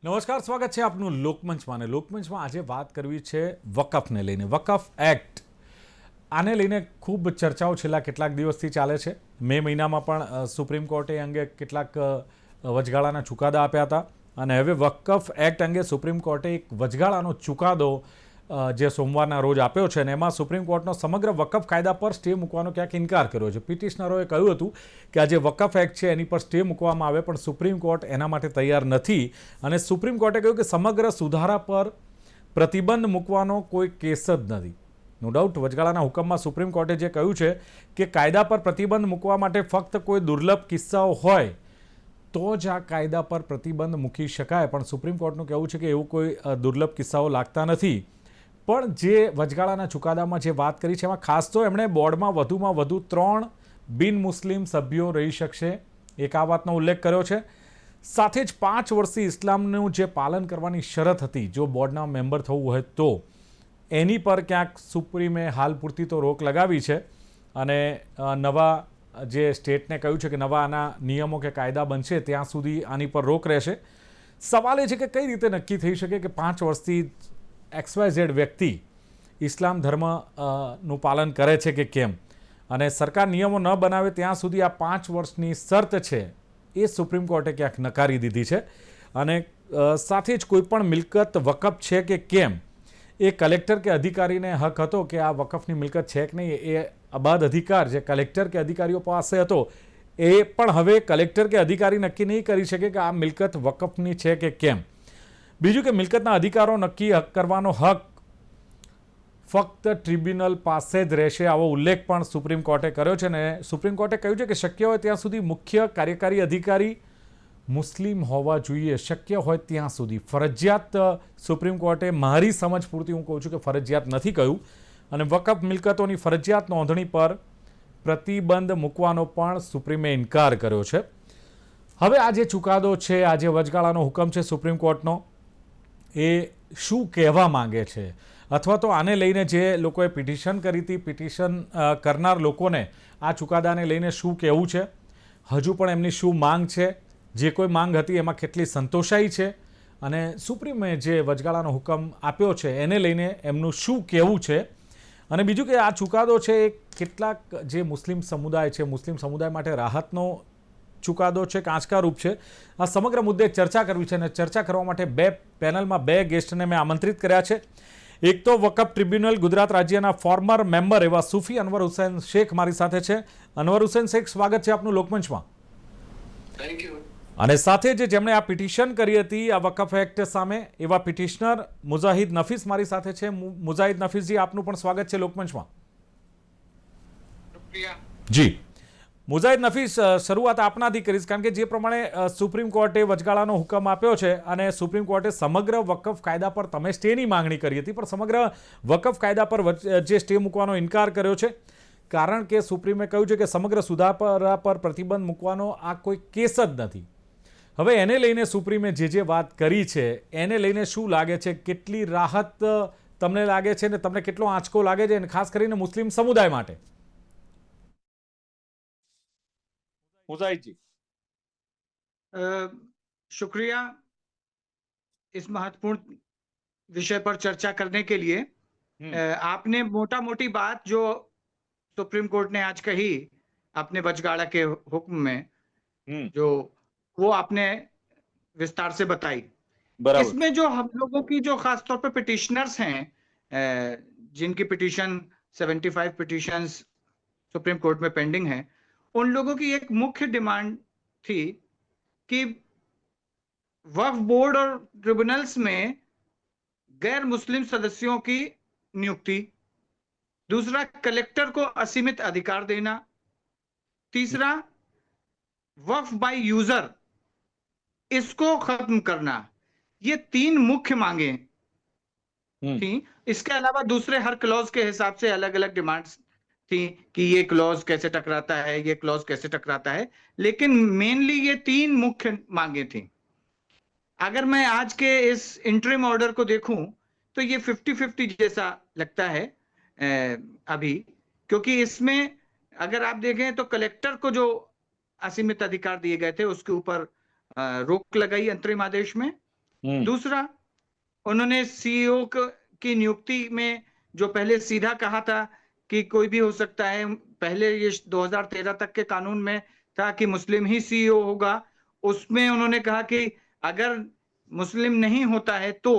નમસ્કાર, સ્વાગત છે આપનું લોકમંચમાં. અને લોકમંચમાં આજે વાત કરવી છે વકફને લઈને. વકફ એક્ટ, આને લઈને ખૂબ ચર્ચાઓ છેલ્લા કેટલાક દિવસથી ચાલે છે. મે મહિનામાં પણ સુપ્રીમ કોર્ટે અંગે કેટલાક વચગાળાના ચુકાદા આપ્યા હતા અને હવે વકફ એક્ટ અંગે સુપ્રીમ કોર્ટે એક વચગાળાનો ચુકાદો જે સોમવારના રોજ આપ્યો છે અને એમાં સુપ્રીમ કોર્ટનો સમગ્ર વકફ કાયદા પર સ્ટે મૂકવાનો ક્યાંક ઇનકાર કર્યો છે. પિટિશનરોએ કહ્યું હતું કે આ જે વકફ એક્ટ છે એની પર સ્ટે મૂકવામાં આવે, પણ સુપ્રીમ કોર્ટ એના માટે તૈયાર નથી અને સુપ્રીમ કોર્ટે કહ્યું કે સમગ્ર સુધારા પર પ્રતિબંધ મૂકવાનો કોઈ કેસ જ નથી. નો ડાઉટ વચગાળાના હુકમમાં સુપ્રીમ કોર્ટે જે કહ્યું છે કે કાયદા પર પ્રતિબંધ મૂકવા માટે ફક્ત કોઈ દુર્લભ કિસ્સાઓ હોય તો જ આ કાયદા પર પ્રતિબંધ મૂકી શકાય, પણ સુપ્રીમ કોર્ટનું કહેવું છે કે એવું કોઈ દુર્લભ કિસ્સાઓ લાગતા નથી. પણ જે વચગાળાના ચુકાદામાં જે વાત કરી છે એમાં ખાસ તો એમણે બોર્ડમાં વધુમાં વધુ 3 બિન મુસ્લિમ સભ્યો રહી શકશે, એક આ વાતનો ઉલ્લેખ કર્યો છે. સાથે જ 5 વર્ષથી ઇસ્લામનું જે પાલન કરવાની શરત હતી, જો બોર્ડના મેમ્બર થવું હોય તો એની પર ક્યાંક સુપ્રીમે હાલ પૂરતી તો રોક લગાવી છે અને નવા જે સ્ટેટને કહ્યું છે કે નવા આના નિયમો કે કાયદા બનશે ત્યાં સુધી આની પર રોક રહેશે. સવાલ એ છે કે કઈ રીતે નક્કી થઈ શકે કે 5 વર્ષથી XYZ વ્યક્તિ ઇસ્લામ ધર્મનું પાલન કરે છે કે કેમ, અને સરકાર નિયમો ન બનાવે ત્યાં સુધી આ 5 વર્ષની શરત છે એ સુપ્રીમ કોર્ટે ક્યાંક નકારી દીધી છે. અને સાથે જ કોઈ પણ મિલકત વકફ છે કે કેમ એ કલેક્ટર કે અધિકારીને હક હતો કે આ વકફની મિલકત છે કે નહીં, એ અબાધ અધિકાર જે કલેક્ટર કે અધિકારીઓ પાસે હતો એ પણ હવે કલેક્ટર કે અધિકારી નક્કી નહીં કરી શકે કે આ મિલકત વકફની છે કે કેમ. બીજું કે મિલકતના અધિકારો નક્કી કરવાનો હક ફક્ત ટ્રિબ્યુનલ પાસે જ રહેશે, આવો ઉલ્લેખ પણ સુપ્રીમ કોર્ટે કર્યો છે. અને સુપ્રીમ કોર્ટે કહ્યું છે કે શક્ય હોય ત્યાં સુધી મુખ્ય કાર્યકારી અધિકારી મુસ્લિમ હોવા જોઈએ, શક્ય હોય ત્યાં સુધી. ફરજિયાત સુપ્રીમ કોર્ટે મારી સમજ પૂરતી હું કહું છું કે ફરજિયાત નથી કહ્યું. અને વકફ મિલકતોની ફરજિયાત નોંધણી પર પ્રતિબંધ મૂકવાનો પણ સુપ્રીમે ઇનકાર કર્યો છે. હવે આ જે ચુકાદો છે, આ જે વચગાળાનો હુકમ છે સુપ્રીમ કોર્ટનો, એ શું કહેવા માંગે છે, અથવા તો આને લઈને જે લોકોએ પિટિશન કરી હતી, પિટિશન કરનાર લોકોને આ ચુકાદાને લઈને શું કહેવું છે, હજુ પણ એમની શું માંગ છે, જે કોઈ માંગ હતી એમાં કેટલી સંતોષાઈ છે, અને સુપ્રીમે જે વચગાળાનો હુકમ આપ્યો છે એને લઈને એમનું શું કહેવું છે. અને બીજું કે આ ચુકાદો છે એ કેટલાક જે મુસ્લિમ સમુદાય છે, મુસ્લિમ સમુદાય માટે રાહતનો ચુકાદો છે કે આંચકારૂપ છે. આ સમગ્ર મુદ્દે ચર્ચા કરવી છે અને ચર્ચા કરવા માટે પેનલમાં 2 ગેસ્ટને મેં આમંત્રિત કર્યા છે. એક તો વકફ ટ્રિબ્યુનલ ગુજરાત રાજ્યના ફોર્મર મેમ્બર એવા સૂફી અનવર હુસૈન શેખ મારી સાથે છે. અનવર હુસૈન શેખ, સ્વાગત છે આપનું લોકમંચમાં. Thank you. અને સાથે જ જેમણે આ પિટિશન કરી હતી આ વકફ એક્ટ સામે, એવા પિટિશનર મુજાહિદ નફીસ મારી સાથે છે. મુજાહિદ નફીસજી, આપનું પણ સ્વાગત છે લોકમંચમાં. જી મુજાહિદ નફીસ, શરૂઆત આપનાથી કરીશ, કારણ કે જે પ્રમાણે સુપ્રીમ કોર્ટે વચગાળાનો હુકમ આપ્યો છે અને સુપ્રીમ કોર્ટે સમગ્ર વકફ કાયદા પર તમે સ્ટેની માંગણી કરી હતી, પણ સમગ્ર વકફ કાયદા પર જે સ્ટે મૂકવાનો ઇનકાર કર્યો છે, કારણ કે સુપ્રીમે કહ્યું છે કે સમગ્ર સુધારા પર પ્રતિબંધ મૂકવાનો આ કોઈ કેસ જ નથી. હવે એને લઈને સુપ્રીમે જે વાત કરી છે એને લઈને શું લાગે છે, કેટલી રાહત તમને લાગે છે ને તમને કેટલો આંચકો લાગે છે, અને ખાસ કરીને મુસ્લિમ સમુદાય માટે? मुजाहिद जी, शुक्रिया इस महत्वपूर्ण विषय पर चर्चा करने के लिए. आपने मोटा मोटी बात जो सुप्रीम कोर्ट ने आज कही अपने वचगाड़ा के हुक्म में, जो वो आपने विस्तार से बताई. इसमें जो हम लोगों की जो खासतौर पर पिटिशनर्स हैं, जिनकी पिटिशन 75 पिटिशंस सुप्रीम कोर्ट में पेंडिंग है, उन लोगों की एक मुख्य डिमांड थी कि वक्फ बोर्ड और ट्रिब्यूनल्स में गैर मुस्लिम सदस्यों की नियुक्ति, दूसरा कलेक्टर को असीमित अधिकार देना, तीसरा वक्फ बाय यूजर इसको खत्म करना. ये 3 मुख्य मांगे थी. इसके अलावा दूसरे हर क्लॉज के हिसाब से अलग अलग डिमांड्स थी कि ये क्लॉज कैसे टकराता है, ये क्लॉज कैसे टकराता है, लेकिन मेनली ये 3 मुख्य मांगे थी. अगर मैं आज के इस इंटरिम ऑर्डर को देखूं तो ये 50-50 जैसा लगता है अभी, क्योंकि इसमें अगर आप देखें तो कलेक्टर को जो असीमित अधिकार दिए गए थे उसके ऊपर रोक लगाई अंतरिम आदेश में, दूसरा, उन्होंने सीईओ की नियुक्ति में जो पहले सीधा कहा था कि कोई भी हो सकता है, पहले ये 2013 तक के कानून में था कि मुस्लिम ही सीईओ होगा, उसमें उन्होंने कहा कि अगर मुस्लिम नहीं होता है तो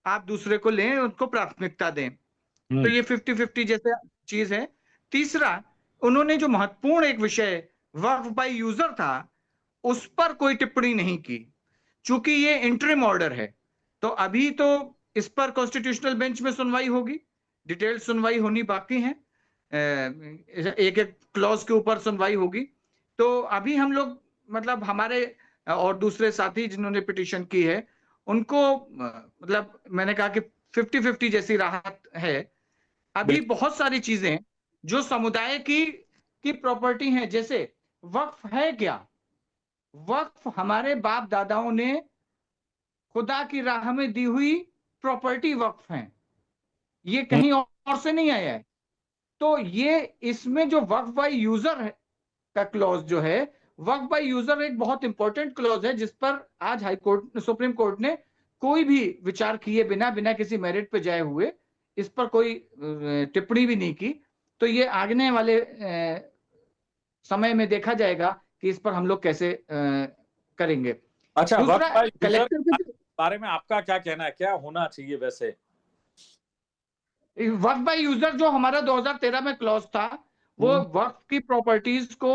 आप दूसरे को लें, उनको प्राथमिकता दें। तो ये 50-50 जैसे चीज है। तीसरा, उन्होंने जो महत्वपूर्ण एक विषय वक्फ बाय यूजर था, उस पर कोई टिप्पणी नहीं की, चूंकि ये इंटरिम ऑर्डर है। तो अभी तो इस पर कॉन्स्टिट्यूशनल बेंच में सुनवाई होगी, डिटेल सुनवाई होनी बाकी है, एक एक क्लॉज के ऊपर सुनवाई होगी। तो अभी हम लोग, मतलब हमारे और दूसरे साथी जिन्होंने पिटीशन की है, उनको मतलब मैंने कहा कि 50-50 जैसी राहत है। अभी बहुत सारी चीजें जो समुदाय की प्रॉपर्टी हैं, जैसे वक्फ है क्या? वक्फ हमारे बाप दादाओं ने खुदा की राह में दी हुई प्रॉपर्टी वक्फ है, ये कहीं और से नहीं आया है। तो ये इसमें जो वक्फ बाय यूजर है का क्लॉज जो है, वक्फ बाय यूजर एक बहुत इंपॉर्टेंट क्लॉज है, जिस पर आज हाई कोर्ट, सुप्रीम कोर्ट ने कोई भी विचार किए बिना, बिना किसी मेरिट पे जाए हुए इस पर कोई टिप्पणी भी नहीं की। तो ये आगने वाले समय में देखा जाएगा कि इस पर हम लोग कैसे करेंगे। अच्छा, दूसरा, वक्फ बाय यूजर कलेक्टर के बारे में आपका क्या कहना है, क्या होना चाहिए वैसे? वक्फ बाय यूजर जो हमारा 2013 में क्लॉज था, वो वक्फ की प्रॉपर्टीज को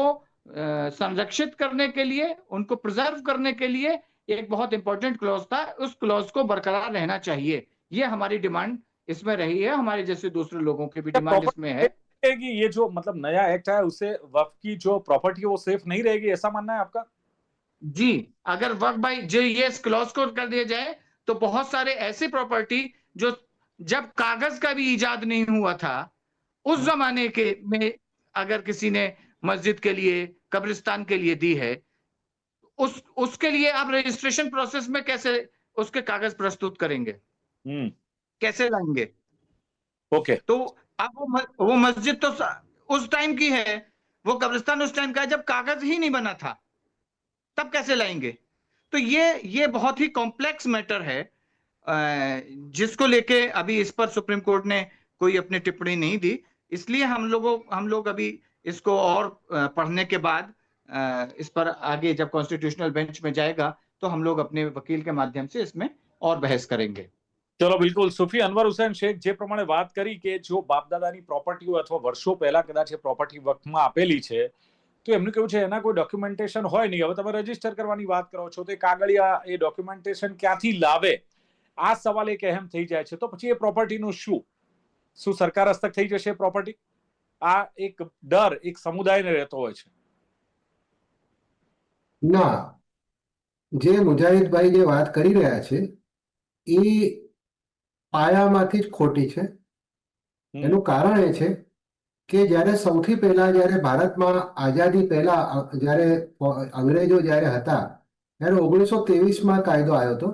संरक्षित करने के लिए, उनको प्रिजर्व करने के लिए एक बहुत इंपॉर्टेंट क्लॉज था। उस क्लॉज को बरकरार रहना चाहिए, ये हमारी डिमांड इसमें रही है। हमारे जैसे दूसरे लोगों की भी डिमांड इसमें है कि ये जो मतलब नया एक्ट है, उससे वक्फ की जो प्रॉपर्टी है वो सेफ नहीं रहेगी, ऐसा मानना है आपका? जी, अगर वक्फ बाय जो ये क्लॉज को कर दिया जाए, तो बहुत सारे ऐसी प्रॉपर्टी जो जब कागज का भी इजाद नहीं हुआ था, उस जमाने के में अगर किसी ने मस्जिद के लिए, कब्रिस्तान के लिए दी है, उसके लिए आप रजिस्ट्रेशन प्रोसेस में कैसे उसके कागज प्रस्तुत करेंगे, कैसे लाएंगे? ओके। तो अब वो मस्जिद तो उस टाइम की है, वो कब्रिस्तान उस टाइम का है जब कागज ही नहीं बना था, तब कैसे लाएंगे? तो ये बहुत ही कॉम्प्लेक्स मैटर है, जिसको लेके अभी इस पर सुप्रीम कोर्ट ने कोई अपनी टिप्पणी नहीं दी। इसलिए हम लोग अभी इसको और पढ़ने के बाद इस पर आगे जब कॉन्स्टिट्यूशनल बेंच में जाएगा, तो हम लोग अपने वकील के माध्यम से इसमें और बहस करेंगे। ચલો, બિલકુલ. સુફી અનવર હુસૈન શેખ જે પ્રમાણે વાત કરી કે જો બાપદાદાની પ્રોપર્ટી હોય અથવા વર્ષો પહેલા કદાચ એ પ્રોપર્ટી વક્ફમાં આપેલી છે, તો એમનું કેવું છે એના કોઈ ડોક્યુમેન્ટેશન હોય નહીં. હવે તમે રજીસ્ટર કરવાની વાત કરો છો, તો એ કાગળિયા, એ ડોક્યુમેન્ટેશન ક્યાંથી લાવે, આ સવાલ એક અહેમ થઈ જાય છે. તો પછી એ પ્રોપર્ટીનું શું સરકાર હસ્તક થઈ જશે પ્રોપર્ટી? આ એક ડર એક સમુદાયને રહેતો હોય છે. ના, જે મુજાહિદભાઈ જે વાત કરી રહ્યા છે એ પાયામાંથી જ ખોટી છે. એનું કારણ એ છે કે જ્યારે સૌથી પહેલા, જ્યારે ભારતમાં આઝાદી પહેલા, જ્યારે અંગ્રેજો જ્યારે હતા, ત્યારે 1923માં કાયદો આવ્યો હતો.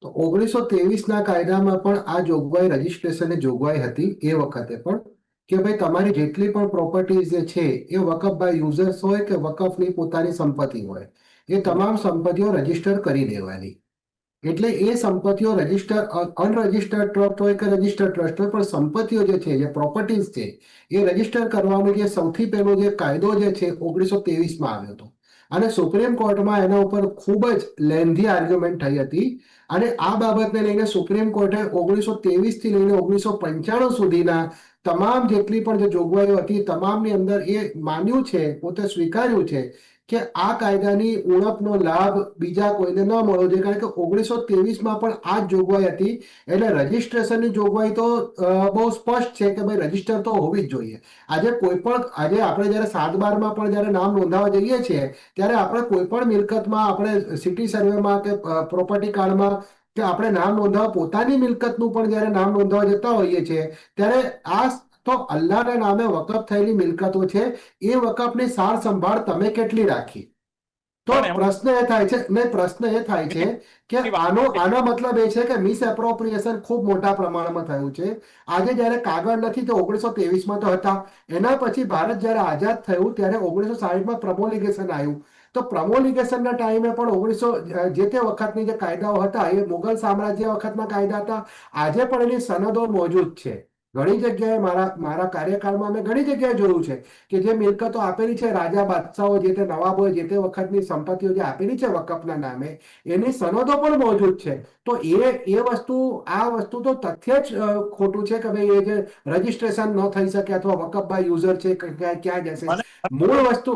તો 1923ના કાયદામાં પણ આ જોગવાઈ, રજીસ્ટ્રેશનની જોગવાઈ હતી એ વખતે પણ, કે ભાઈ તમારી જેટલી પણ પ્રોપર્ટીઝ જે છે એ વકફ બાય યુઝર્સ હોય કે વકફની પોતાની સંપત્તિ હોય, એ તમામ સંપત્તિઓ રજીસ્ટર કરી દેવાની. એટલે એ સંપત્તિઓ રજીસ્ટર, અનરજીસ્ટર્ડ ટ્રસ્ટ હોય કે રજીસ્ટર્ડ ટ્રસ્ટ હોય, પણ સંપત્તિઓ જે છે, જે પ્રોપર્ટીઝ છે, એ રજીસ્ટર કરવાનો જે સૌથી પહેલો જે કાયદો જે છે 1923માં આવ્યો હતો. અને સુપ્રીમ કોર્ટમાં એના ઉપર ખૂબ જ લેન્ધી આર્ગ્યુમેન્ટ થઈ હતી. અને આ બાબતને લઈને સુપ્રીમ કોર્ટે 1923થી લઈને 1995 સુધીના તમામ જેટલી પણ જે જોગવાઈઓ હતી, તમામની અંદર એ માન્યું છે, પોતે સ્વીકાર્યું છે કે આ કાયદાની ઉણપનો લાભ બીજા કોઈને ન મળવો જોઈએ. કારણ કે 1923માં પણ આ જ જોગવાઈ હતી. એટલે રજીસ્ટ્રેશનની જોગવાઈ તો બહુ સ્પષ્ટ છે કે ભાઈ રજીસ્ટર તો હોવી જ જોઈએ. આજે કોઈ પણ, આજે આપણે જ્યારે 7/12માં પણ જ્યારે નામ નોંધાવવા જઈએ છીએ, ત્યારે આપણે કોઈ પણ મિલકતમાં, આપણે સિટી સર્વેમાં કે પ્રોપર્ટી કાર્ડમાં કે આપણે નામ નોંધાવવા, પોતાની મિલકતનું પણ જ્યારે નામ નોંધાવવા જતા હોઈએ છીએ, ત્યારે આ તો અલ્લાહના નામે વકફ થયેલી મિલકતો છે. એ વકફની સાર સંભાળ તમે કેટલી રાખી? તો પ્રશ્ન એ થાય છે, ને પ્રશ્ન એ થાય છે કે આનો મતલબ એ છે કે મિસ એપ્રોપ્રિએશન ખૂબ મોટા પ્રમાણમાં થયું છે. આજે જ્યારે કાગળ નથી, તો 1923માં તો હતા. એના પછી ભારત જ્યારે આઝાદ થયું ત્યારે 1960માં પ્રમોલિગેશન આવ્યું. તો પ્રમોલિગેશનના ટાઈમે પણ 1900 જે તે વખતની જે કાયદાઓ હતા એ મુગલ સામ્રાજ્ય વખતના કાયદા હતા. આજે પણ એની સનદો મોજૂદ છે. ઘણી જગ્યાએ મારા કાર્યકાળમાં મેં ઘણી જગ્યાએ જોયું છે કે જે મિલકતો આપેલી છે રાજા બાદશાહો, જે તે નવાબોએ જે તે વખતની સંપત્તિઓ જે આપેલી છે વકફના નામે, એની સનદો પણ મોજૂદ છે. તો એ વસ્તુ, આ વસ્તુ તો તથ્ય જ ખોટું છે કે ભાઈ એ જે રજીસ્ટ્રેશન ન થઈ શકે અથવા વકફભાઈ યુઝર છે ક્યાં જશે. મૂળ વસ્તુ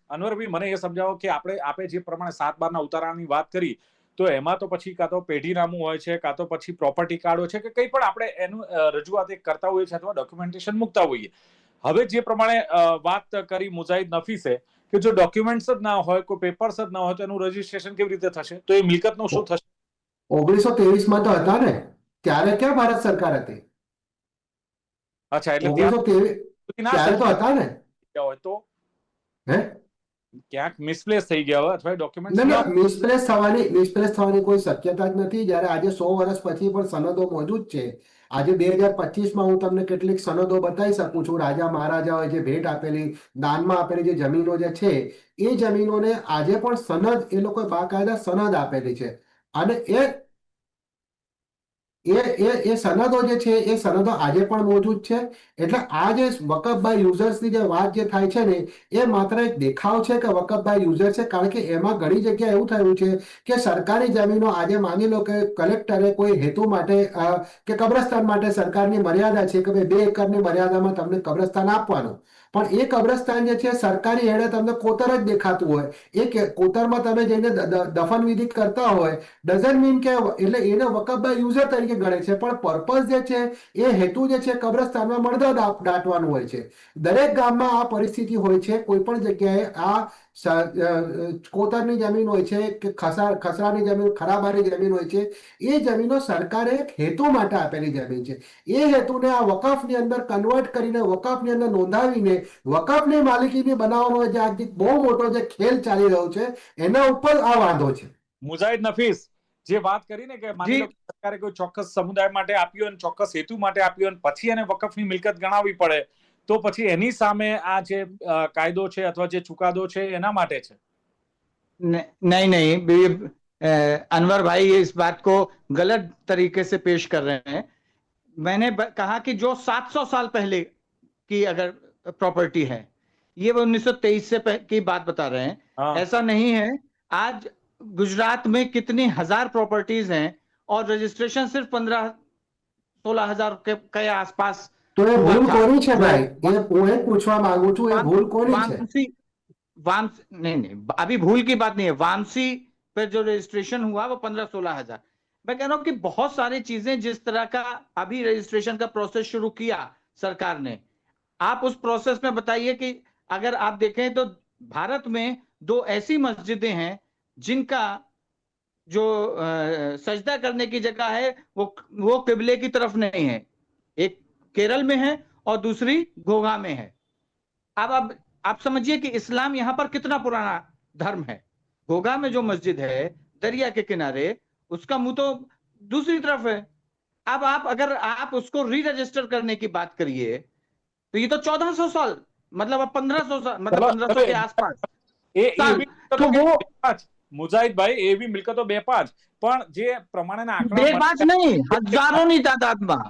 અનવરભાઈ મને એ સમજાવો કે આપણે જે પ્રમાણે 7/12 ઉતારાની વાત કરી, તો એમાં તો પછી કાં તો પેઢીનામું હોય છે, કાં તો પછી પ્રોપર્ટી કાર્ડ હોય છે, કે કંઈ પણ આપણે એનું રજૂઆત કરતા હોઈએ છીએ અથવા ડોક્યુમેન્ટેશન મૂકતા હોઈએ. હવે જે પ્રમાણે વાત કરી મુજાહિદ નફીસે કે જો ડોક્યુમેન્ટ્સ જ ના હોય, કોઈ પેપર્સ જ ના હોય, તો એનું રજીસ્ટ્રેશન કેવી રીતે થશે? તો એ મિલકતનું શું થશે? 1923 તો હતા ને, ત્યારે ક્યાં ભારત સરકાર હતી? અચ્છા, એટલે 1923 ત્યારે તો હતા ને. હોય તો હે ક્યાંક મિસપ્લેસ થઈ ગયા હોય અથવા ડોક્યુમેન્ટ્સ ના, મિસપ્લેસ થવાની કોઈ શક્યતા જ નથી. જ્યારે આજે 100 વર્ષ પછી પણ સનદો મોજૂદ છે. આજે 2025માં હું તમને કેટલીક સનદો બતાવી શકું છું. રાજા મહારાજાઓએ જે ભેટ આપેલી, દાનમાં આપેલી જે જમીનો જે છે, એ જમીનોને આજે પણ સનદ, એ લોકોએ બાકાયદા સનદ આપેલી છે. અને એ સનદો જે છે એ સનદો આજે પણ મોજૂદ છે. એટલે આ જે વકફભાઈ યુઝર્સની જે વાત જે થાય છે ને, એ માત્ર એક દેખાવ છે કે વકફભાઈ યુઝર છે. કારણ કે એમાં ઘણી જગ્યાએ એવું થયું છે કે સરકારી જમીનો, આજે માની લો કે કલેક્ટરે કોઈ હેતુ માટે કે કબ્રસ્તાન માટે સરકારની મર્યાદા છે કે ભાઈ 2 એકરની મર્યાદામાં તમને કબ્રસ્તાન આપવાનું, પણ એ કબ્રસ્તાન જે છે સરકારી હેડે તમને કોતર જ દેખાતું હોય. એ કોતરમાં તમે જઈને દફન વિધિ કરતા હોય, ડઝન્ટ મીન કે એટલે એને વકફભાઈ યુઝર તરીકે ગણે છે, પણ પર્પઝ જે છે, એ હેતુ જે છે કબ્રસ્તાનમાં મરદા દાટવાનું હોય છે. દરેક ગામમાં આ પરિસ્થિતિ હોય છે. કોઈ પણ જગ્યાએ આ કોતરની જમીન હોય છે કે ખસરાની જમીન, ખરાબાની જમીન હોય છે. એ જમીનો સરકારે એક હેતુ માટે આપેલી જમીન છે. એ હેતુને આ વકફની અંદર કન્વર્ટ કરીને, વકફની અંદર નોંધાવીને વકફની માલિકીની બનાવવાનો જે આ બહુ મોટો જે ખેલ ચાલી રહ્યો છે, એના ઉપર આ વાંધો છે. મુજાહિદ નફીસ જે વાત કરી ને કે માની લો સરકારે કોઈ ચોક્કસ સમુદાય માટે આપ્યું અને ચોક્કસ હેતુ માટે આપ્યું અને પછી એને વકફની મિલકત ગણાવવી પડે, તો પછી એની સામે આ જે કાયદો છે અથવા જે ચુકાદો છે એના માટે છે? नहीं, अनवर भाई ये इस बात को गलत तरीके से पेश कर रहे हैं. मैंने कहा कि जो 700 साल पहले की अगर प्रॉपर्टी है, ये वो 1923 से की बात बता रहे हैं. ऐसा नहीं है. आज गुजरात में कितनी हजार प्रॉपर्टीज हैं और रजिस्ट्रेशन सिर्फ 15-16 हजार के आसपास. તો એ ભૂલ કોની છે ભાઈ? એ હું એ પૂછવા માંગુ છું, એ ભૂલ કોની છે? नहीं, अभी भूल की बात नहीं है. वामसी पे जो रजिस्ट्रेशन हुआ वो 15-16 हजार. मैं कह रहा हूं कि बहुत सारी चीजें जिस तरह का अभी रजिस्ट्रेशन का प्रोसेस शुरू किया सरकार ने, आप उस प्रोसेस में बताइए कि अगर आप देखें तो भारत में 2 ऐसी मस्जिदें हैं जिनका जो सजदा करने की जगह है वो किबले की तरफ नहीं है. एक केरल में है और दूसरी घोघा में है. अब आप समझिए कि इस्लाम यहां पर कितना पुराना धर्म है. घोघा में जो मस्जिद है दरिया के किनारे, उसका मुंह तो दूसरी तरफ है. अब अगर आप उसको री रजिस्टर करने की बात करिए तो ये तो 1400 साल, मतलब अब 1500 साल, मतलब 1500 के आसपास. तो वो મુજાહિદ ભાઈ એવી મિલકતો 2-5, પણ જે પ્રમાણેના આંકડા 2-5 नहीं, हजारों की तादाद में,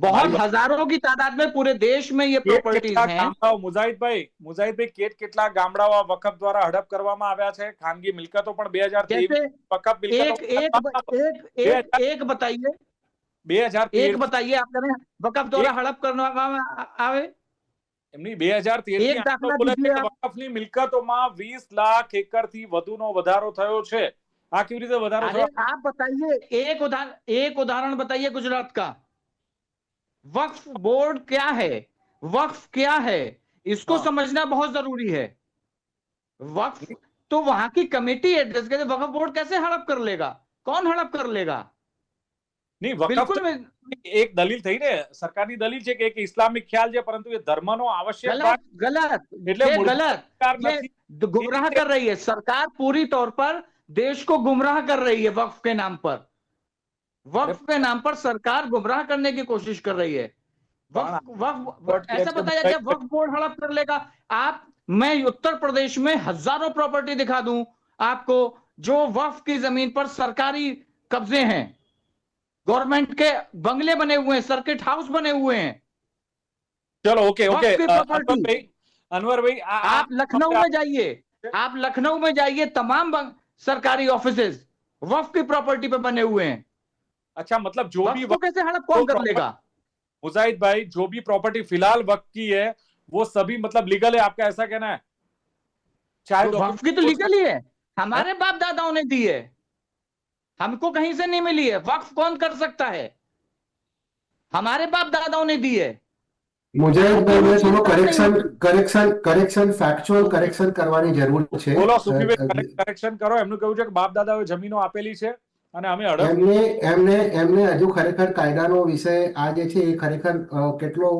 बहुत हजारों की तादाद में पूरे देश में ये प्रॉपर्टीज हैं. મુજાહિદ ભાઈ કેટલા ગામડાઓ વકફ દ્વારા હડપ કરવામાં આવ્યા છે? ખાનગી મિલકતો પણ 2023 વકફ एक बताइए आप करें वकफ द्वारा हड़प કરવામાં આવે. એમની 2013 વકફની મિલકતોમાં 20 લાખ એકરથી વધુનો વધારો થયો છે. આ કેવી રીતે વધારો થયો? आप बताइए, एक उदाहरण बताइए गुजरात का. वक्फ बोर्ड क्या है, वक्फ क्या है, इसको समझना बहुत जरूरी है. वक्फ तो वहां की कमेटी है, वक्फ बोर्ड कैसे हड़प कर लेगा? कौन हड़प कर लेगा? नहीं, वकफ एक दलील થઈ ને, સરકારની દલીલ છે કે એક ઇસ્લામિક ખ્યાલ છે, પરંતુ એ ધર્મનો આવશ્યક ભાગ. गलत गुमराह कर रही है सरकार. पूरी तौर पर देश को गुमराह कर रही है वक्फ के नाम पर. वक्फ के नाम पर सरकार गुमराह करने की कोशिश कर रही है. वक्फ ऐसा बताया जाए वक्फ बोर्ड हड़प कर लेगा. आप मैं उत्तर प्रदेश में हजारों प्रॉपर्टी दिखा दूं आपको जो वक्फ की जमीन पर सरकारी कब्जे हैं, गवर्नमेंट के बंगले बने हुए हैं, सर्किट हाउस बने हुए हैं। चलो ओके ओके वक्फ की प्रॉपर्टी। अनवर भाई आप लखनऊ में जाइए, आप लखनऊ में जाइए, तमाम सरकारी ऑफिसेज वक्फ की प्रॉपर्टी पे बने हुए हैं। अच्छा, मतलब जो भी वक्फ को कैसे हड़प कौन कर लेगा? मुजाहिद भाई, जो भी प्रॉपर्टी फिलहाल वक्त की है वो सभी मतलब लीगल है, आपका ऐसा कहना है? चाहे तो वक्फ की तो लीगल ही है, हमारे बाप दादाओं ने दी है, हमको कहीं से नहीं मिली है। वक्फ कौन कर सकता है? हमारे बाप दादाओं ने दी है। મુજાહિદ ભાઈ મેં થોડો કરેક્શન ફેક્ચ્યુઅલ કરેક્શન કરવાની જરૂર છે. બોલો સુફીભાઈ, કરેક્શન કરો. એમનું કહેવું છે કે બાપ દાદાઓએ જમીનો આપેલી છે અને અમે એમને હજુ ખરેખર કાયદાનો વિષય આ જે છે એ ખરેખર કેટલો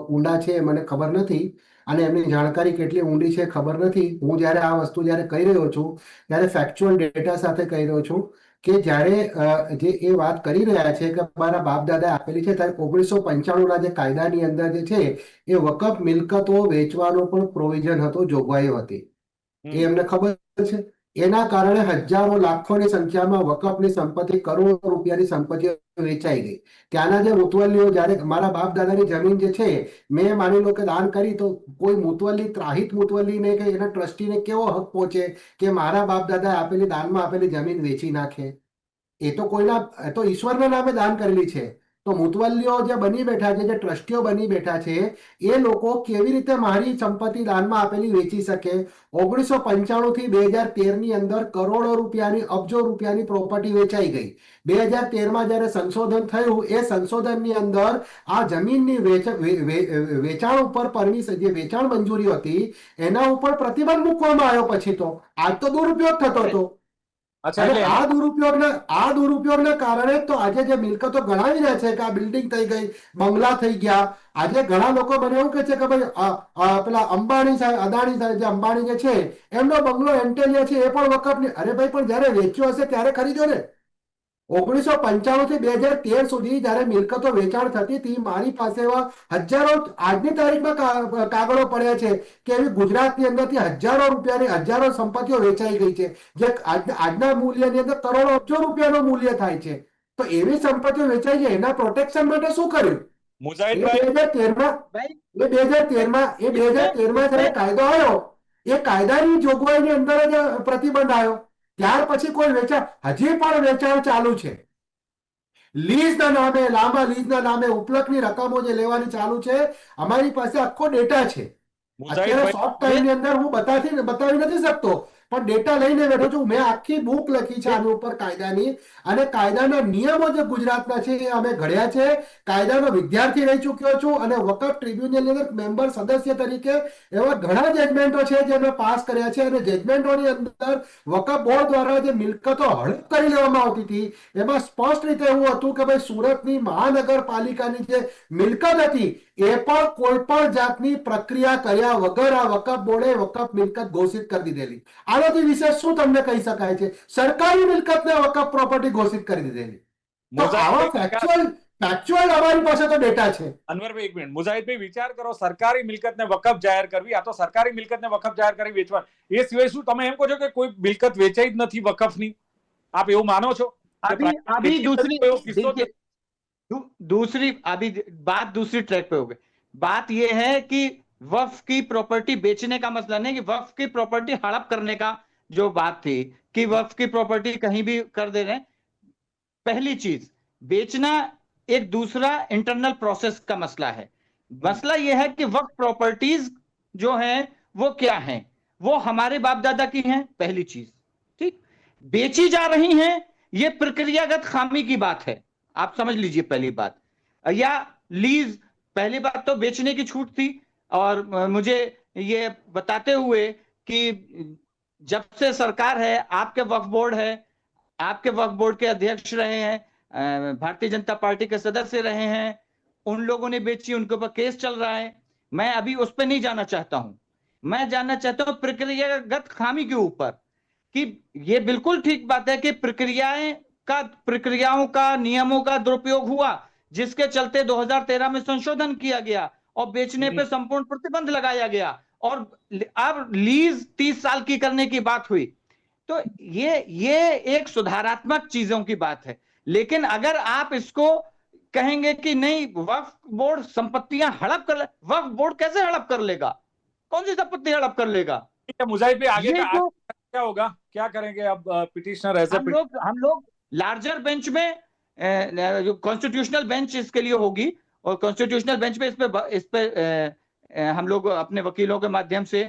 ઊંડા છે મને ખબર નથી, અને એમની જાણકારી કેટલી ઊંડી છે ખબર નથી. હું જ્યારે આ વસ્તુ જ્યારે કહી રહ્યો છું ત્યારે ફેક્ચ્યુઅલ ડેટા સાથે કહી રહ્યો છું કે જ્યારે જે એ વાત કરી રહ્યા છે કે મારા બાપ દાદા આપેલી છે, ત્યારે 1995ના જે કાયદાની અંદર જે છે એ વકફ મિલકતો વેચવાનો પણ પ્રોવિઝન હતો, જોગવાઈઓ હતી, એ એમને ખબર છે. એના કારણે હજારો લાખોની સંખ્યામાં વકફની સંપત્તિ, કરોડો રૂપિયાની સંપત્તિઓ વેચાઈ ગઈ. ત્યાંના જે મુતવલ્લીઓ, જ્યારે મારા બાપ દાદાની જમીન જે છે મેં માની લો કે દાન કરી, તો કોઈ મુતવલ્લી, ત્રાહિત મુતવલ્લીને કે એના ટ્રસ્ટીને કેવો હક પહોંચે કે મારા બાપ દાદા આપેલી દાનમાં આપેલી જમીન વેચી નાખે? એ તો તો ઈશ્વરના નામે દાન કરેલી છે. તો મુતવલ્લીઓ જે બની બેઠા છે, જે ટ્રસ્ટીઓ બની બેઠા છે, એ લોકો કેવી રીતે મારી સંપત્તિ દાનમાં આપેલી વેચી શકે? 1995 થી 2013ની અંદર કરોડો રૂપિયાની, અબજો રૂપિયાની પ્રોપર્ટી વેચાઈ ગઈ. 2013માં જ્યારે સંશોધન થયું, એ સંશોધનની અંદર આ જમીનની વેચાણ ઉપર પરમિશન, જે વેચાણ મંજૂરી હતી એના ઉપર પ્રતિબંધ મૂકવામાં આવ્યો. પછી તો આજ તો દુરુપયોગ થતો હતો. આ દુરુપયોગના કારણે તો આજે જે મિલકતો ગણાવી રહ્યા છે કે આ બિલ્ડિંગ થઈ ગઈ, બંગલા થઈ ગયા. આજે ઘણા લોકો મને એવું કહે છે કે ભાઈ પેલા અંબાણી સાહેબ, અદાણી સાહેબ, જે અંબાણી જે છે એમનો બંગલો એન્ટેલિયા છે એ પણ વકફ નહીં. અરે ભાઈ, પણ જયારે વેચ્યો હશે ત્યારે ખરીદ્યો ને. 1995 થી 2013 સુધી જયારે મિલકતો વેચાણ થતી હતી, મારી પાસે એવા હજારો, આજની તારીખમાં કાગળો પડ્યા છે કે એવી ગુજરાતની અંદરથી હજારો રૂપિયાની, હજારો સંપત્તિઓ વેચાઈ ગઈ છે, જે આજના મૂલ્યની અંદર કરોડો, અબજો રૂપિયાનું મૂલ્ય થાય છે. તો એવી સંપત્તિઓ વેચાઈ છે, એના પ્રોટેક્શન માટે શું કર્યું? 2013માં જયારે કાયદો આવ્યો, એ કાયદાની જોગવાઈની અંદર જ પ્રતિબંધ આવ્યો. ત્યાર પછી કોઈ વેચાણ, હજી પણ વેચાણ ચાલુ છે. લીઝના નામે, લાંબા લીઝના નામે ઉપલકની રકમો જે લેવાની ચાલુ છે. અમારી પાસે આખો ડેટા છે. અત્યારે શોર્ટ ટાઈમની અંદર હું બતાવી નથી શકતો, પણ ડેટા લઈને બેઠો છું. મેં આખી બુક લખી છે આની ઉપર કાયદાની, અને કાયદાના નિયમો જે ગુજરાતના છે એ અમે ઘડ્યા છે. કાયદાનો વિદ્યાર્થી રહી ચૂક્યો છું, અને વકફ ટ્રિબ્યુનલની અંદર મેમ્બર સદસ્ય તરીકે એવા ઘણા જજમેન્ટો છે જે મેં પાસ કર્યા છે. અને જજમેન્ટોની અંદર વકફ બોર્ડ દ્વારા જે મિલકતો હડપ કરી લેવામાં આવતી હતી, એમાં સ્પષ્ટ રીતે એવું હતું કે ભાઈ સુરતની મહાનગરપાલિકાની જે મિલકત હતી એ પણ કોઈ પણ જાતની પ્રક્રિયા કર્યા વગર આ વકફ બોર્ડે વકફ મિલકત ઘોષિત કરી દીધેલી. આનાથી વિશેષ શું તમને કહી શકાય છે? સરકારી મિલકતને વકફ પ્રોપર્ટી ઘોષિત કરી દીધેલી. તો આવા ફેક્ચ્યુઅલ અમારી પાસે તો ડેટા છે. અનવરભાઈ એક મિનિટ, મુજાહિદભાઈ વિચાર કરો, સરકારી મિલકતને વકફ જાહેર કરવી, આ તો સરકારી મિલકતને વકફ જાહેર કરી વેચવા, એ સિવાય શું તમે એમ કહો છો કે કોઈ મિલકત વેચાઈ જ નથી વકફની? આપ એવું માનો છો? दूसरी ट्रैक पे हो गई बात। यह है कि वक्फ की प्रॉपर्टी बेचने का मसला नहीं, कि वक्फ की प्रॉपर्टी हड़प करने का जो बात थी कि वक्फ की प्रॉपर्टी कहीं भी कर दे रहे हैं। पहली चीज, बेचना एक दूसरा इंटरनल प्रोसेस का मसला है। मसला यह है कि वक्फ प्रॉपर्टीज जो हैं वो क्या हैं? वो हमारे बाप दादा की हैं, पहली चीज। ठीक, बेची जा रही हैं, ये प्रक्रियागत खामी की बात है, आप समझ लीजिए पहली बात। या लीज, पहली बात तो बेचने की छूट थी। और मुझे ये बताते हुए कि जब से सरकार है, आपके वक्फ बोर्ड है, आपके वक्फ बोर्ड के अध्यक्ष रहे हैं, भारतीय जनता पार्टी के सदस्य रहे हैं, उन लोगों ने बेची, उनके ऊपर केस चल रहा है। मैं अभी उस पर नहीं जाना चाहता हूं, मैं जानना चाहता हूं प्रक्रियागत खामी के ऊपर। कि ये बिल्कुल ठीक बात है कि प्रक्रियाओं का, नियमों का दुरुपयोग हुआ, जिसके चलते 2013 में संशोधन किया गया और बेचने पे संपूर्ण प्रतिबंध लगाया गया, और अब लीज 30 साल की करने की बात हुई। तो ये एक सुधारात्मक चीजों की बात है। लेकिन अगर आप इसको कहेंगे कि नहीं वक्फ बोर्ड संपत्तियां हड़प कर वक्फ बोर्ड कैसे हड़प कर लेगा? कौन सी संपत्ति हड़प कर लेगा? ठीक है, मुजाहिद भाई आगे ये का जो क्या होगा, क्या करेंगे अब पिटिशनर एज हम लोग लार्जर बेंच में जो कॉन्स्टिट्यूशनल बेंच इसके लिए होगी, और कॉन्स्टिट्यूशनल बेंच पे इस पे हम लोग अपने वकीलों के माध्यम से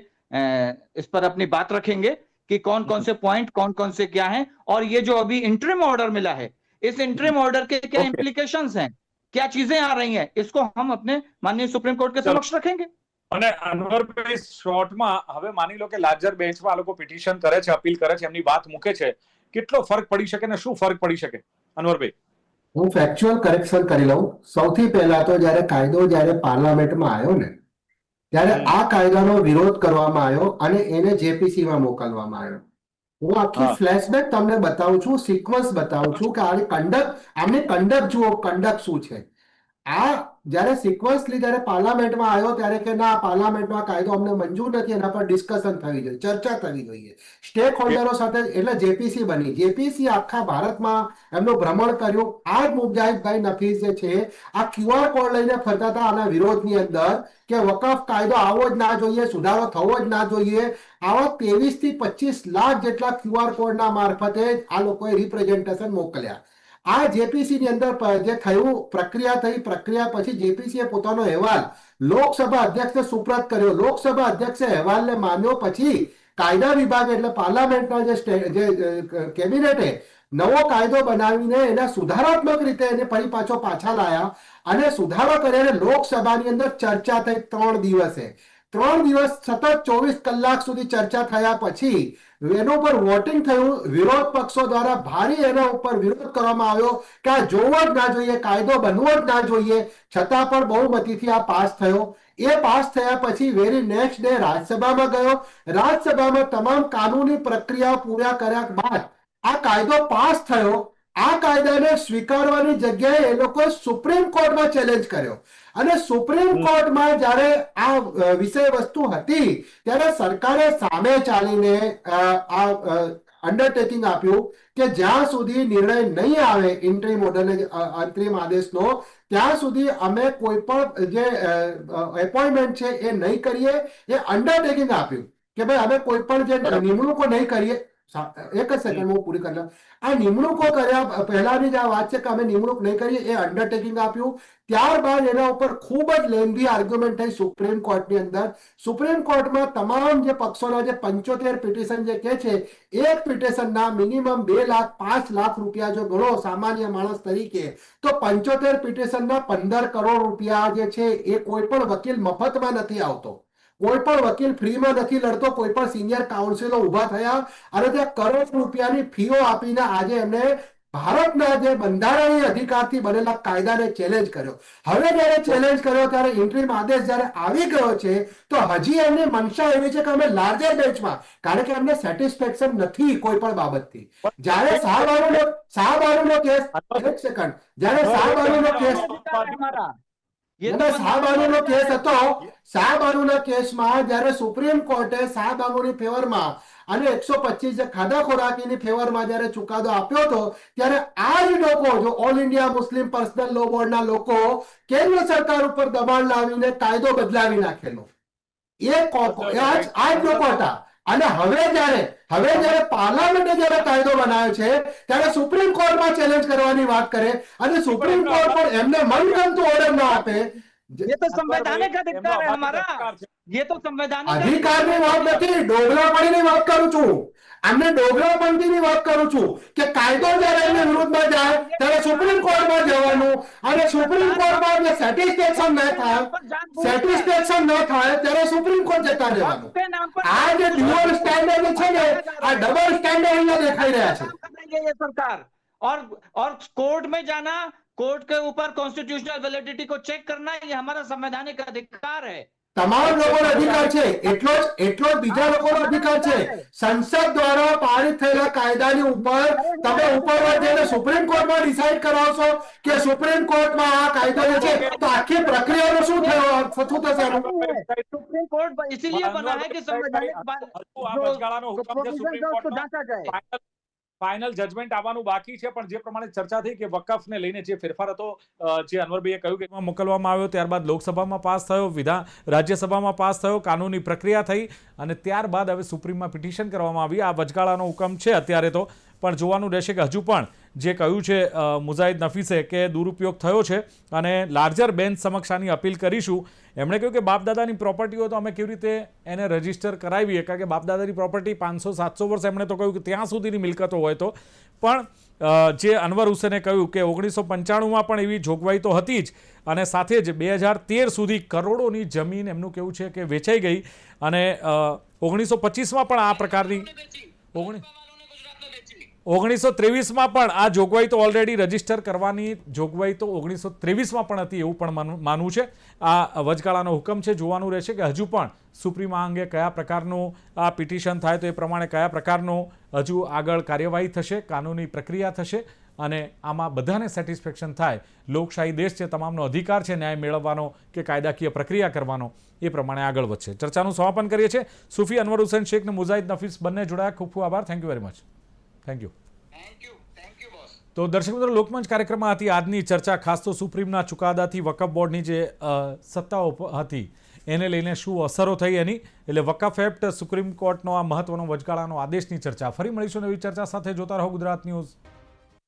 इस पर अपनी बात रखेंगे कि कौन कौन से पॉइंट कौन कौन से क्या हैं, और ये जो अभी इंटरिम ऑर्डर मिला है, इस इंटरिम ऑर्डर के क्या इम्प्लीकेशंस हैं, क्या चीजें आ रही हैं, इसको हम अपने माननीय सुप्रीम कोर्ट के समक्ष रखेंगे। અને અનવરભાઈ શોર્ટમાં હવે માની લો કે લાર્જર બેન્ચમાં આ લોકો પિટિશન કરે છે, અપીલ કરે છે, એમની વાત મૂકે છે, કેટલો ફરક પડી શકે ને શું ફરક પડી શકે અનવરભાઈ? હું ફેક્ચ્યુઅલ કરેક્શન કરી લઉં. સૌથી પહેલા તો જ્યારે પાર્લામેન્ટમાં આવ્યો ને ત્યારે આ કાયદાનો વિરોધ કરવામાં આવ્યો અને એને જેપીસીમાં મોકલવામાં આવ્યો. હું આખી ફ્લેશબેક તમને બતાવું છું, સિક્વન્સ બતાવું છું કે આમની કન્ડક્ટ જુઓ, કન્ડક્ટ શું છે. આ જ્યારે સિક્વન્સલી જ્યારે પાર્લામેન્ટમાં આવ્યો ત્યારે કે ના, પાર્લામેન્ટમાં કાયદો અમને મંજૂર નથી, એના પર ડિસ્કશન થવી જોઈએ, ચર્ચા થવી જોઈએ, સ્ટેક હોલ્ડરો સાથે, એટલે જેપીસી બની. જેપીસી આખા ભારતમાં એમનું ભ્રમણ કર્યું. આ જ મુજાહિદભાઈ નફીસ જે છે આ ક્યુઆર કોડ લઈને ફરતા હતા આના વિરોધની અંદર કે વકફ કાયદો આવો જ ના જોઈએ, સુધારો થવો જ ના જોઈએ. આવા 23 થી 25 લાખ જેટલા ક્યુઆર કોડના મારફતે આ લોકોએ રિપ્રેઝેન્ટેશન મોકલ્યા. આ જેપીસી ની અંદર જે થયું, પ્રક્રિયા થઈ, પ્રક્રિયા પછી જેપીસીએ પોતાનો અહેવાલ લોકસભા અધ્યક્ષને સુપ્રત કર્યો. લોકસભા અધ્યક્ષે અહેવાલને માન્યો પછી કાયદા વિભાગ એટલે પાર્લામેન્ટના જે કેબિનેટે નવો કાયદો બનાવીને એના સુધારાત્મક રીતે એને ફરી પાછા લાયા અને સુધારો કરીને લોકસભાની અંદર ચર્ચા થઈ 3 દિવસે. 3 દિવસ સતત 24 કલાક સુધી ચર્ચા થયા પછી એના ઉપર વોટિંગ થયું. વિરોધ પક્ષો દ્વારા ભારે એના ઉપર વિરોધ કરવામાં આવ્યો કે આ જોવો જ ના જોઈએ, કાયદો બનવો જ ના જોઈએ, છતાં પણ બહુમતીથી આ પાસ થયો. એ પાસ થયા પછી વેરી નેક્સ્ટ ડે રાજ્યસભામાં ગયો. રાજ્યસભામાં તમામ કાનૂની પ્રક્રિયા પૂરા કર્યા બાદ આ કાયદો પાસ થયો. આ કાયદાને સ્વીકારવાની જગ્યાએ એ લોકો સુપ્રીમ કોર્ટમાં ચેલેન્જ કર્યો અને સુપ્રીમ કોર્ટમાં જ્યારે આ વિષય વસ્તુ હતી ત્યારે સરકારે સામે ચાલીને આ અંડરટેકિંગ આપ્યું કે જ્યાં સુધી નિર્ણય નહીં આવે ઇન્ટરિમ ઓર્ડર અંતરિમ આદેશનો, ત્યાં સુધી અમે કોઈ પણ જે એપોઇન્ટમેન્ટ છે એ નહીં કરીએ. એ અંડરટેકિંગ આપ્યું કે ભાઈ અમે કોઈ પણ જે નિમણૂકો નહીં કરીએ. એક જ સેકન્ડ હું પૂરી કરી લઉં. આ નિમણૂકો કર્યા પહેલાની જે આ વાત છે કે અમે નિમણૂક નહીં કરીએ, એ અંડરટેકિંગ આપ્યું. ત્યારબાદ એના ઉપર ખૂબ જ લેન્ધી આર્ગ્યુમેન્ટ થઈ સુપ્રીમ કોર્ટની અંદર. સુપ્રીમ કોર્ટમાં તમામ જે પક્ષોના જે 75 પિટિશન જે કે છે, એક પિટિશનના મિનિમમ 2 લાખ 5 લાખ રૂપિયા જો ગણો સામાન્ય માણસ તરીકે, તો 75 પિટિશનના 15 કરોડ રૂપિયા જે છે એ કોઈ પણ વકીલ મફતમાં નથી આવતો. કોઈ પણ વકીલ ફ્રીમાં નથી લડતો. કોઈ પણ સિનિયર કાઉન્સિલો ઉભા થયા અને તે કરોડ રૂપિયાની ફીઓ આપીને આજે એમને ભારતના જે બંધારણીય અધિકારથી બનેલા કાયદાને ચેલેન્જ કર્યો. હવે જયારે ચેલેન્જ કર્યો ત્યારે ઇન્ટરિમ આદેશ જયારે આવી ગયો છે તો હજી એમની મનસા એવી છે કે અમે લાર્જર બેન્ચમાં, કારણ કે એમને સેટિસ્ફેક્શન નથી કોઈ પણ બાબતથી. જયારે શાહબાનુનો કેસ, એક સેકન્ડ, જયારે શાહબાનુનો કેસ શાહબાનુનો કેસ હતો, શાહબાનુના કેસમાં જ્યારે સુપ્રીમ કોર્ટે શાહબાનુની ફેવરમાં અને 125 જે ખાધા ખોરાકીની ફેવરમાં જ્યારે ચુકાદો આપ્યો હતો ત્યારે આ જ લોકો, જો all India Muslim personal law બોર્ડના લોકો કેન્દ્ર સરકાર ઉપર દબાણ લાવીને કાયદો બદલાવી નાખેલો આ જ લોકો હતા. અને હવે જ્યારે પાર્લામેન્ટે જ્યારે કાયદો બનાવ્યો છે ત્યારે સુપ્રીમ કોર્ટમાં ચેલેન્જ કરવાની વાત કરે અને સુપ્રીમ કોર્ટ પણ એમને મનગમતું ઓર્ડર ના આપે. ये तो संवैधानिक अधिकार है हमारा. ये तो संवैधानिक अधिकारनी વાત નથી, ડોગરાપણીની વાત કરું છું. આમને ડોગરાપંથીની વાત કરું છું કે કાયદો જ્યારે એમની વિરુદ્ધમાં જાય ત્યારે સુપ્રીમ કોર્ટમાં જવાનું અને સુપ્રીમ કોર્ટમાં જે સેટિસ્ફેક્શન ન થાય ત્યારે સુપ્રીમ કોર્ટ જતા રહેવાનું. આ જે ડ્યુઅલ સ્ટેન્ડર્ડ છે ને, આ ડબલ સ્ટેન્ડર્ડ અહીંયા દેખાઈ રહ્યા છે. ये सरकार और कोर्ट में जाना, कोर्ट के ऊपर कॉन्स्टिट्यूशनल वैलिडिटी को चेक करना, ये हमारा संवैधानिक अधिकार है. તમામ લોકોનો અધિકાર છે, એટલો જ બીજા લોકોનો અધિકાર છે. સંસદ દ્વારા પારિત થયેલા કાયદાની ઉપર તમે ઉપર જઈને સુપ્રીમ કોર્ટમાં ડિસાઈડ કરાવશો કે સુપ્રીમ કોર્ટમાં આ કાયદો છે, તો આખી પ્રક્રિયાનો શું થશે એનું? सुप्रीम कोर्ट इसीलिए बना है कि संवैधानिक હજુ આ વચગાળાનો હુકમ છે સુપ્રીમ કોર્ટનો. जांचा जाए. ફાઇનલ જજમેન્ટ આવવાનું બાકી છે, પણ જે પ્રમાણે ચર્ચા થઈ કે વકફને લઈને જે ફેરફાર હતો, જે અનવરભાઈએ કહ્યું કે એમાં મોકલવામાં આવ્યો, ત્યારબાદ લોકસભામાં પાસ થયો, રાજ્યસભામાં પાસ થયો, કાનૂની પ્રક્રિયા થઈ અને ત્યારબાદ હવે સુપ્રીમમાં પિટિશન કરવામાં આવી. આ વચગાળાનો હુકમ છે અત્યારે તો, પણ જોવાનું રહેશે કે હજુ પણ જે કહ્યું છે મુજાહિદ નફીસે કે દુરુપયોગ થયો છે અને લાર્જર બેન્ચ સમક્ષ આની અપીલ કરીશું. એમણે કહ્યું કે બાપદાદાની પ્રોપર્ટીઓ તો અમે કેવી રીતે એને રજીસ્ટર કરાવીએ, કારણ કે બાપદાદાની પ્રોપર્ટી 500-700 વર્ષ એમણે તો કહ્યું કે ત્યાં સુધીની મિલકતો હોય તો. પણ જે અનવર હુસેને કહ્યું કે 1995માં પણ એવી જોગવાઈ તો હતી જ, અને સાથે જ 2013 સુધી કરોડોની જમીન એમનું કેવું છે કે વેચાઈ ગઈ, અને 1925માં પણ આ પ્રકારની 1923માં પણ આ જોગવાઈ તો ઓલરેડી રજીસ્ટર કરવાની જોગવાઈ તો 1923માં પણ હતી એવું પણ માનવું છે. આ વચગાળાનો હુકમ છે. જોવાનું રહેશે કે હજુ પણ સુપ્રીમ આ અંગે કયા પ્રકારનું આ પિટિશન થાય તો એ પ્રમાણે કયા પ્રકારનું હજુ આગળ કાર્યવાહી થશે, કાનૂની પ્રક્રિયા થશે, અને આમાં બધાને સેટિસ્ફેક્શન થાય. લોકશાહી દેશ છે, તમામનો અધિકાર છે ન્યાય મેળવવાનો કે કાયદાકીય પ્રક્રિયા કરવાનો, એ પ્રમાણે આગળ વધશે. ચર્ચાનું સમાપન કરીએ છીએ. સૂફી અનવર હુસેન શેખ અને મુજાહિદ નફીસ બંને જોડાયા. ખૂબ ખૂબ આભાર. Thank you very much. Thank you. તો દર્શક મિત્રો, લોકમંચ કાર્યક્રમમાં હતી આજની ચર્ચા. ખાસ તો સુપ્રીમના ચુકાદાથી વકફ બોર્ડની જે સત્તાઓ હતી એને લઈને શું અસરો થઈ એની, એટલે વકફ એક્ટ, સુપ્રીમ કોર્ટનો આ મહત્વનો વચગાળાનો આદેશની ચર્ચા. ફરી મળીશું નવી ચર્ચા સાથે. જોતા રહો ગુજરાત ન્યૂઝ.